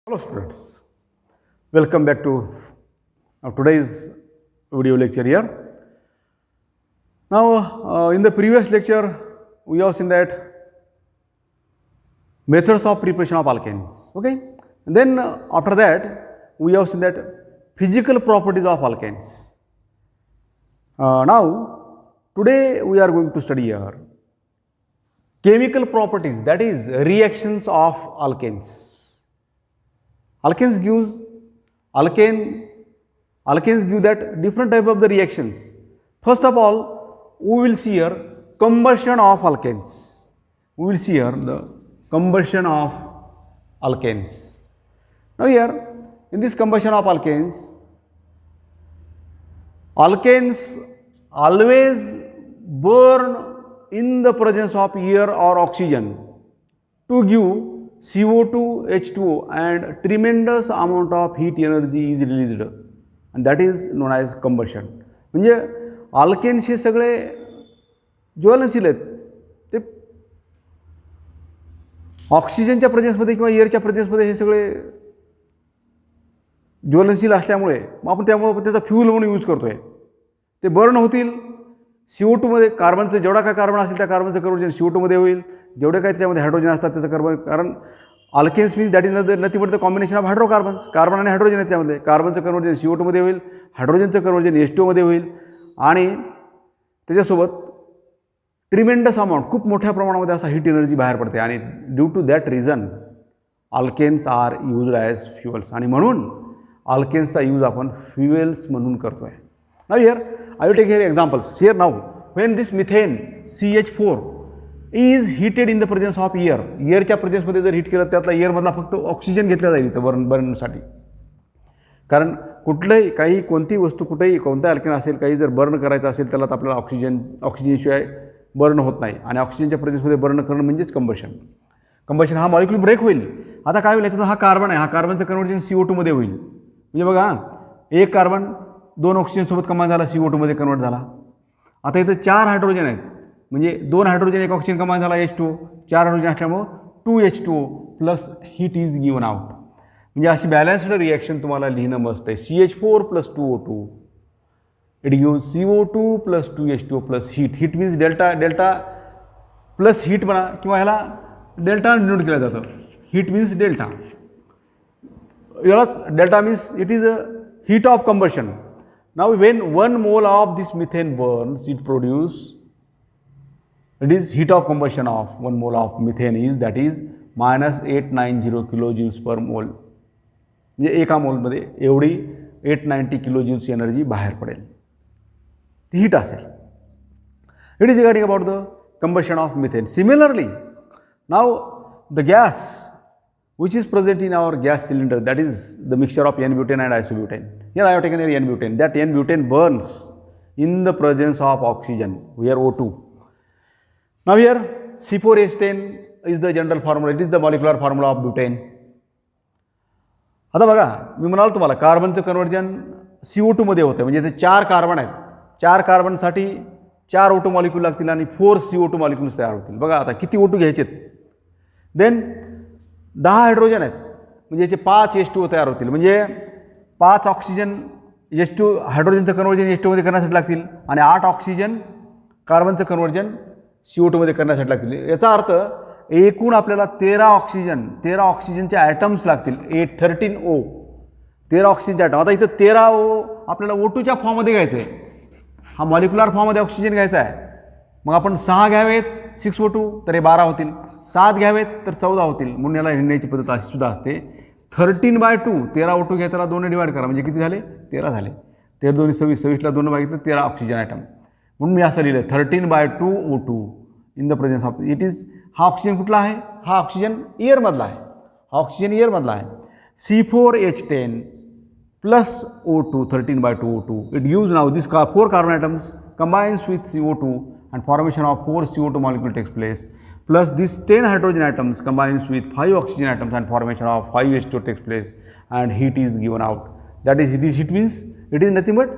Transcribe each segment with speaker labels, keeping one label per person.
Speaker 1: Hello students, welcome back to today's video lecture here. Now in the previous lecture we have seen that methods of preparation of alkanes, okay, and then after that we have seen that physical properties of alkanes. Now today we are going to study here chemical properties, that is reactions of alkanes. Alkanes give that different type of the reactions. First of all, we will see here combustion of alkanes. We will see here the combustion of alkanes. Now here in this combustion of alkanes always burn in the presence of air or oxygen to give CO2, H2O and tremendous amount of heat energy is released and that is known as combustion. म्हणजे alkanes हे सगळे ज्वलनशील आहेत, ते ऑक्सिजनच्या प्रेझेन्समध्ये किंवा एअरच्या प्रेझेन्समध्ये हे सगळे ज्वलनशील असल्यामुळे मग आपण त्यामुळे त्याचा फ्यूल म्हणून यूज करतोय. ते बर्न होतील CO2 मध्ये. कार्बनचं जेवढा काय कार्बन असेल त्या कार्बनचं कन्व्हर्जन CO2 मध्ये होईल. जेवढे काही त्याच्यामध्ये हायड्रोजन असतात त्याचं कार्बन, कारण alkanes means that is nothing but the combination of hydrocarbons. Carbon आणि हायड्रोजन आहेत त्यामध्ये. कार्बनचं कन्व्हर्जन CO2 मध्ये होईल, हायड्रोजनचं कन्व्हर्जन H2O मध्ये होईल आणि त्याच्यासोबत ट्रिमेंडस अमाऊंट खूप मोठ्या प्रमाणामध्ये असा हीट एनर्जी बाहेर पडते आणि due to that reason alkanes are used as fuels आणि म्हणून अल्केन्सचा यूज आपण फ्युएल्स म्हणून करतोय. Now here I will take here examples. Here now when this methane CH4 is heated in the presence of air, एअरच्या प्रेझेन्समध्ये जर heat केलं त्यातला एअरमधला फक्त ऑक्सिजन घेतला जाईल इथं बर्नसाठी. कारण कुठलंही काही कोणतीही वस्तू कुठेही कोणता अल्केन असेल काही जर बर्न करायचं असेल त्याला तर आपल्याला ऑक्सिजनशिवाय बर्न होत नाही आणि ऑक्सिजनच्या प्रेझेन्समध्ये बर्न करणं म्हणजेच कंबशन हा मॉलिक्यूल ब्रेक होईल. आता काय होईल याच्यात हा कार्बन आहे, हा कार्बनचं कन्व्हर्जन CO2 मध्ये होईल. म्हणजे बघा एक कार्बन 2 ऑक्सिजनसोबत कंबाईन झाला CO2 मध्ये कन्वर्ट झाला. आता इथं 4 हायड्रोजन आहेत म्हणजे 2 हायड्रोजन 1 ऑक्सिजन कंबाईन झाला H2O, 4 हायड्रोजन असल्यामुळं 2H2O plus heat is given out. म्हणजे अशी बॅलन्स्ड रिॲक्शन तुम्हाला लिहिणं मस्त आहे. CH4 plus 2O2 it gives CO2 plus 2H2O plus heat means delta plus heat म्हणा किंवा ह्याला डेल्टा डिनोट केलं जातं. हीट मीन्स डेल्टा, यालाच delta means it is a heat of combustion. Now when 1 mole of this methane burns, it is heat of combustion of 1 mole of methane is that is minus 890 kilojoules per mole. म्हणजे एका मोलमध्ये एवढी 890 kilojoules energy बाहेर पडेल, ती heat असेल. It is regarding about the combustion of methane. Similarly, now the gas which is present in our gas cylinder, that is the mixture of N-butane and isobutane. Here I have taken here N-butane. That N-butane burns in the presence of oxygen, here O2. Now here C4H10 is the general formula, it is the molecular formula of butane. आता बघा मी म्हणाल तुम्हाला कार्बनचं conversion CO2 मध्ये होतं, म्हणजे इथे 4 carbon आहेत. 4 कार्बनसाठी 4 O2 molecule लागतील आणि 4 CO2 मॉलिक्यूल्स तयार होतील. बघा आता किती O2 घ्यायचेत. देन 10 हायड्रोजन आहेत म्हणजे याचे 5 H2O तयार होतील. म्हणजे 5 ऑक्सिजन H2 हायड्रोजनचं कन्व्हर्जन H2 मध्ये करण्यासाठी लागतील आणि 8 ऑक्सिजन कार्बनचं कन्व्हर्जन CO2 मध्ये करण्यासाठी लागतील. याचा अर्थ एकूण आपल्याला 13 ऑक्सिजनचे ॲटम्स लागतील. 13O 13 ऑक्सिजनचे ॲटम. आता इथं 13O आपल्याला O2च्या फॉर्ममध्ये घ्यायचं आहे, हा मॉलिक्युलर फॉर्ममध्ये ऑक्सिजन घ्यायचा आहे. मग आपण 6 घ्यावेत 6O2 तर हे 12 होतील, 7 घ्यावेत तर 14 होतील. म्हणून याला लिहिण्याची पद्धत अशी सुद्धा असते. 13/2 13O2 घ्या, त्याला 2ने डिवाइड करा म्हणजे किती झाले 13 झाले. 13 2 26, 26ला 2 भागितलं 13 ऑक्सिजन ॲटम. म्हणून मी असं लिहिलं 13/2O2 in the presence of it is. हा ऑक्सिजन कुठला आहे, हा ऑक्सिजन एअरमधला आहे, हा ऑक्सिजन एअरमधला आहे. C4H10 plus O2 13/2O2 it gives now this 4 carbon atoms combines with CO2 and formation of 4 CO2 molecule takes place, plus this 10 hydrogen atoms combines with 5 oxygen atoms and formation of 5 H2O takes place and heat is given out. That is, this heat means it is nothing but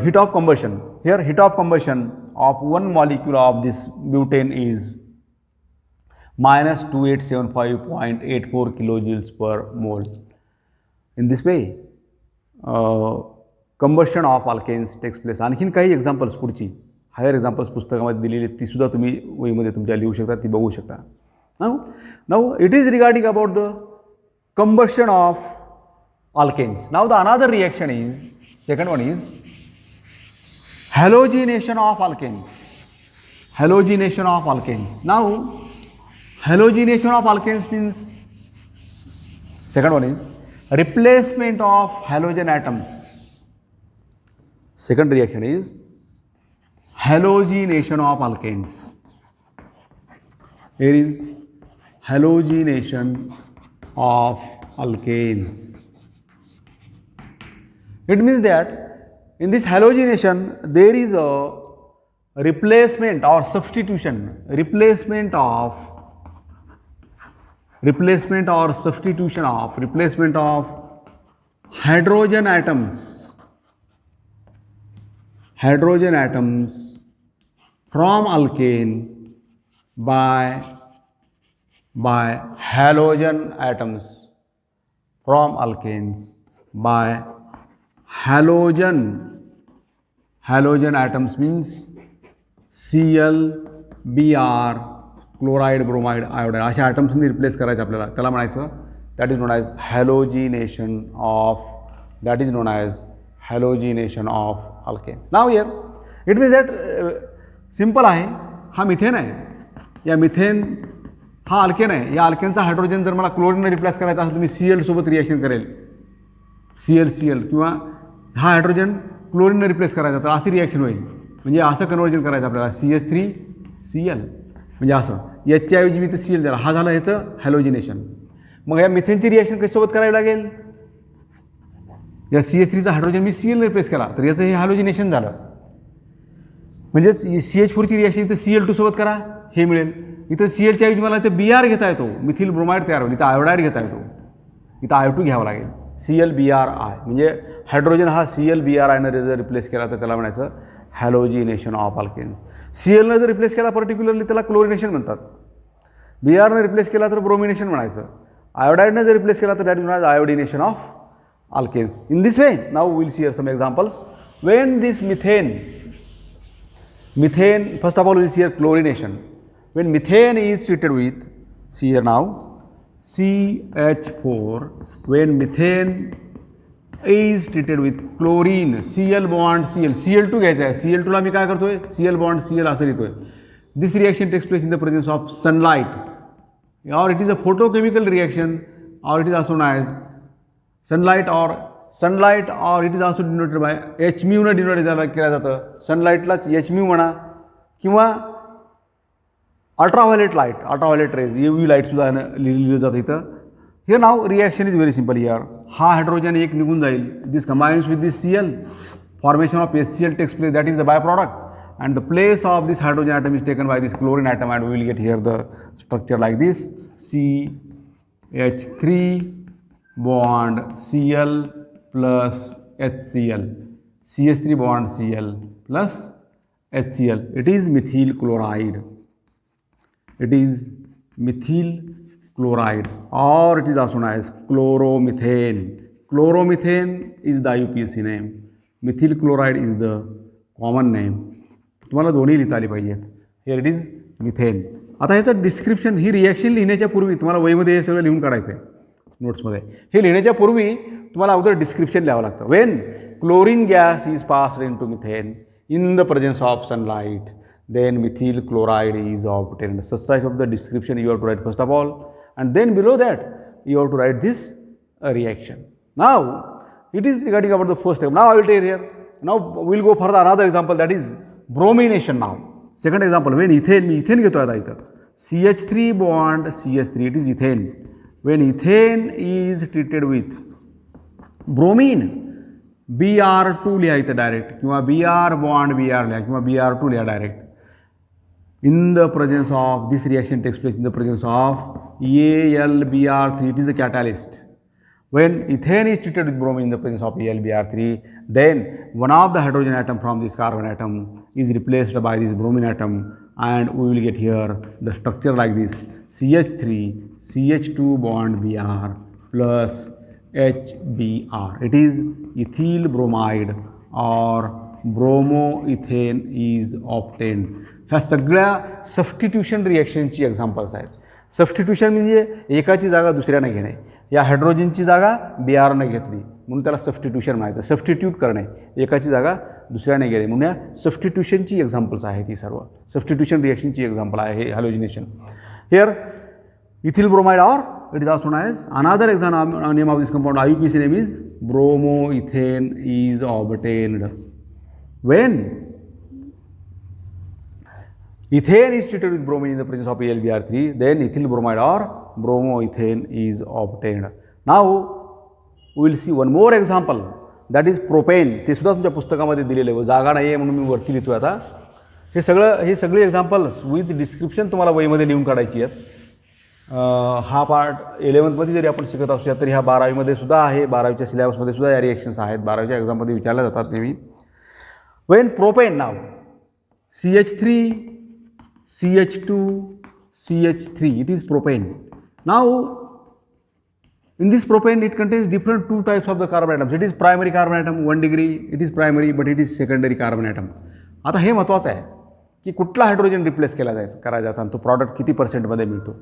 Speaker 1: heat of combustion. Here heat of combustion of one molecule of this butane is -2875.84 kilojoules per mole. In this way, combustion of alkanes takes place. आणखीन काही examples पुढची higher examples पुस्तकामध्ये दिलेली तीसुद्धा तुम्ही वहीमध्ये तुमच्या लिहू शकता, ती बघू शकता. Now it is regarding about the combustion of alkanes. Now the another reaction is, second one is halogenation of alkanes. Halogenation of alkanes. Now halogenation of alkanes means, second one is replacement of halogen atoms. Second reaction is halogenation of alkanes. Here is halogenation of alkanes. It means that in this halogenation there is a replacement or substitution, replacement or substitution of hydrogen atoms from alkane by halogen atoms from alkanes by halogen atoms means Cl, Br, chloride, bromide, iodide अशा ॲटम्सनी replace करायचं आपल्याला, त्याला म्हणायचं that is known as halogenation of alkanes. Now here it means that simple आहे. हा methane आहे, या मिथेन हा अल्केन आहे, या अल्केनचा हायड्रोजन जर मला क्लोरीनने रिप्लेस करायचा असेल तर मी Cl सोबत रिॲक्शन करेल, Cl किंवा हा हायड्रोजन क्लोरीनने रिप्लेस करायचा तर अशी रिॲक्शन होईल. म्हणजे असं कन्वर्जन करायचं आपल्याला CH3Cl, म्हणजे असं याच्या ऐवजी मी ते Cl दिला, हा झालं ह्याचं हॅलोजिनेशन. मग या मिथेनची रिॲक्शन कशासोबत करावी लागेल, या CH3चा हायड्रोजन मी Cl रिप्लेस केला तर याचं हे हॅलोजिनेशन झालं. म्हणजेच CH4ची रिॲक्शन इथं Cl2 सोबत करा हे मिळेल. इथं Clच्या ऐवजी मला इथं Br घेता येतो, मिथिल ब्रोमाइड तयार होईल, इथं आयोडाईड घेता येतो, इथं I2 घ्यावं लागेल. ClBrI म्हणजे हायड्रोजन हा ClBrI जर रिप्लेस केला तर त्याला म्हणायचं हॅलोजिनेशन ऑफ अल्केन्स. Clनं जर रिप्लेस केला पर्टिक्युलरली त्याला क्लोरिनेशन म्हणतात, Brनं रिप्लेस केला तर ब्रोमिनेशन म्हणायचं, आयोडाईडनं जर रिप्लेस केला तर that is known as iodination of alkanes. In this way now will see here some examples. When this methane, first of all we will see here chlorination. When methane is treated with, see here now, CH4, when methane is treated with chlorine, Cl bond Cl, Cl2 घ्यायचा आहे, Cl2ला मी काय करतोय, Cl bond Cl असं लिहितोय. This reaction takes place in the presence of sunlight, or it is a photochemical reaction, or it is also known as sunlight, or it is also denoted by H mu ने denote केलं जातं. सनलाईटलाच H mu म्हणा किंवा ultraviolet raise UV लाईटसुद्धा लिहिलं जातं इथं. Here नाव reaction is very simple. Here हा हायड्रोजन एक निघून जाईल, this combines with this Cl, formation of HCl takes place, that is the by product, and the place of this hydrogen atom is taken by this chlorine atom, and we will get here the structure like this, CH3 bond Cl plus HCl, CH3 bond Cl plus HCl. It is methyl chloride. It is methyl chloride, or it is also known as chloromethane. Chloromethane is the IUPAC name. Methyl chloride is the common name. तुम्हाला दोन्ही लिहिता आली पाहिजेत. Here it is methane. आता ह्याचं description, ही reaction लिहिण्याच्या पूर्वी तुम्हाला वहीमध्ये हे सगळं लिहून काढायचं आहे नोट्समध्ये. हे लिहिण्याच्या पूर्वी तुम्हाला अगोदर डिस्क्रिप्शन लिहावं लागतं. When chlorine gas is passed into methane in the presence of sunlight, then methyl chloride is obtained. Such type of the description you have to write first of all, and then below that you have to write this reaction. Now it is regarding about the first step. Now I will take here. Now we will go for the another example, that is bromination. Now second example, when ethane, me ethane घेतो आता इथं, CH3 bond CH3, it is ethane. When ethane is treated with bromine, Br2 लिहा इथं direct, किंवा Br bond Br लिहा, किंवा Br2 लिहा direct. In the presence of, this reaction takes place in the presence of AlBr3, it is a catalyst. When ethane is treated with bromine in the presence of AlBr3, then one of the hydrogen atom from this carbon atom is replaced by this bromine atom and we will get here the structure like this: CH3 CH2 bond Br plus HBr. It is ethyl bromide or bromoethane is obtained. ह्या सगळ्या substitution रिॲक्शनची examples आहेत. Substitution म्हणजे एकाची जागा दुसऱ्याने घेणे. या हायड्रोजनची जागा Brने घेतली म्हणून त्याला सबस्टिट्यूशन म्हणायचं. सबस्टिट्यूट करणे, एकाची जागा दुसऱ्याने गेले म्हणून या सबस्टिट्यूशनची एक्झाम्पल्स आहेत. ही सर्व सबस्टिट्यूशन रिॲक्शनची एक्झाम्पल आहे हे हॅलोजिनेशन. हिअर इथिल ब्रोमाइड और it is also known as another example name of this compound IUPAC name is bromoethane is obtained when ethane is treated with bromine in the presence of AlBr3, then ethyl bromide or bromoethane is obtained. Now we will see one more example, that is propane. ते सुद्धा तुमच्या पुस्तकामध्ये दिलेले आहे, जागा नाही आहे म्हणून मी वरती लिहितोय. आता हे सगळे एक्झाम्पल्स विथ डिस्क्रिप्शन तुम्हाला वहीमध्ये लिहून काढायची आहेत. हा पार्ट 11th जरी आपण शिकत असूया तरी ह्या 12वीमध्ये सुद्धा आहे. 12वीच्या सिलेबसमध्ये सुद्धा या रिॲक्शन्स आहेत. 12वीच्या एक्झाममध्ये विचारल्या जातात नेहमी. Wien propane now CH3 CH2 CH3 it is propane. Now in this propane it contains different two types of the carbon atoms. It is primary carbon atom 1 degree, it is primary, but it is secondary carbon atom. आता हे महत्त्वाचं आहे की कुठला hydrogen replace करायचा आणि तो product किती % मिळतो.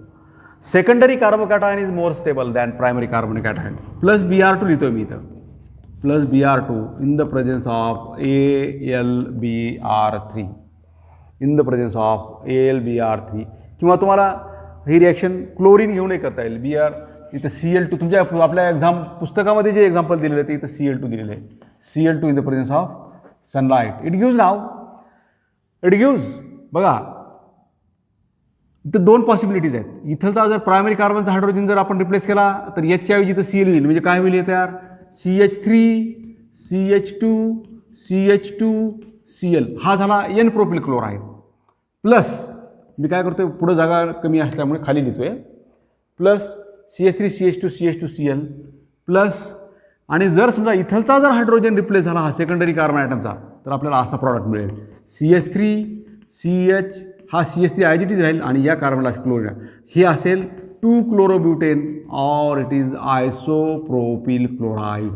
Speaker 1: Secondary carbocation is more stable than primary carbocation. Plus Br2 लिहितो मी इथं, plus Br2 in the presence of AlBr3, in the presence of AlBr3. किंवा तुम्हाला ही रिॲक्शन क्लोरीन घेऊनही करता येईल. इथं Cl2 तुमच्या आपल्या एक्झाम पुस्तकामध्ये जे एक्झाम्पल दिलेलं आहे ते इथं Cl2 दिलेलं आहे. Cl2 in the presence of sunlight. It gives बघा इथं 2 पॉसिबिलिटीज आहेत. इथलचा जर प्रायमरी कार्बनचा हायड्रोजन जर आपण रिप्लेस केला तर याच्या ऐवजी इथं Cl येईल. म्हणजे काय होईल तयार? CH3 CH2 CH2 Cl हा झाला N प्रोपिल क्लोराईड. प्लस मी काय करतोय, पुढं जागा कमी असल्यामुळे खाली लिहितोय, plus CH3 CH2 CH2 Cl plus. आणि जर समजा इथलचा जर हायड्रोजन रिप्लेस झाला हा सेकंडरी कार्बन ॲटमचा तर आपल्याला असा प्रॉडक्ट मिळेल. CH3 CH हा CH3 ॲज इट इज राहील आणि या कार्बनला क्लोरीन. हे असेल 2 क्लोरोब्युटेन और it is isopropyl chloride.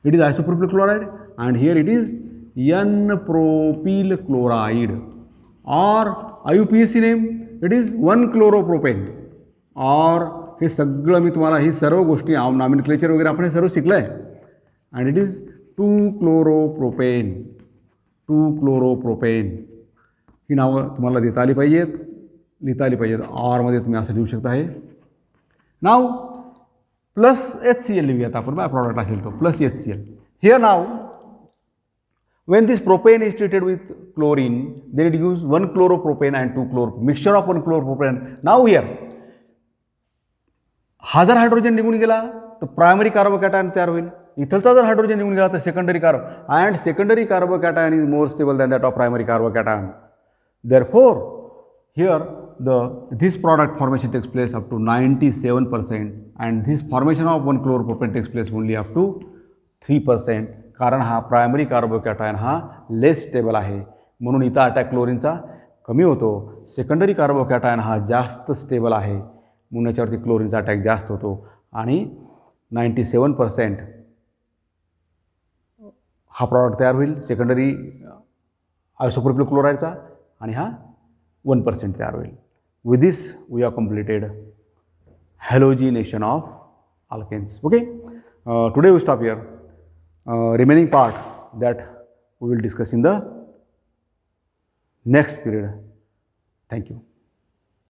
Speaker 1: It is isopropyl chloride and here it is N propyl chloride और IUPAC name it is 1 chloropropane. और हे सगळं मी तुम्हाला ही सर्व गोष्टी नॉमेनक्लेचर वगैरे आपण हे सर्व शिकलं आहे. And it is 2 chloropropane. ही नावं तुम्हाला लिहिता आली पाहिजेत. ऑरमध्ये तुम्ही असं लिहू शकता. आहे नाव प्लस HCl लिहूयात आपण, बाय प्रॉडक्ट असेल तो plus HCl. Here now when this propane is treated with chlorine then it gives 1 chloropropane and 2 mixture of 1 chloropropane. Now here हा जर हायड्रोजन निघून गेला तर प्रायमरी कार्बोकॅटायन तयार होईल. इथलचा जर हायड्रोजन निघून गेला तर secondary and secondary carbocation is more stable than that of primary carbocation. Therefore, here this product formation takes place up to 97% and this formation of 1 chloropropane takes place only up to 3%. कारण हा primary carbocation हा लेस stable आहे म्हणून इथं attack क्लोरीनचा कमी होतो. Secondary carbocation हा जास्त स्टेबल आहे म्हणून याच्यावरती क्लोरीनचा अटॅक जास्त होतो. आणि 97% हा प्रॉडक्ट तयार होईल सेकंडरी आयसोप्रोपिल क्लोराईडचा आणि हा 1% तयार होईल. With this we are completed halogenation of alkanes. Okay, today we stop here. Remaining part that we will discuss in the next period. Thank you.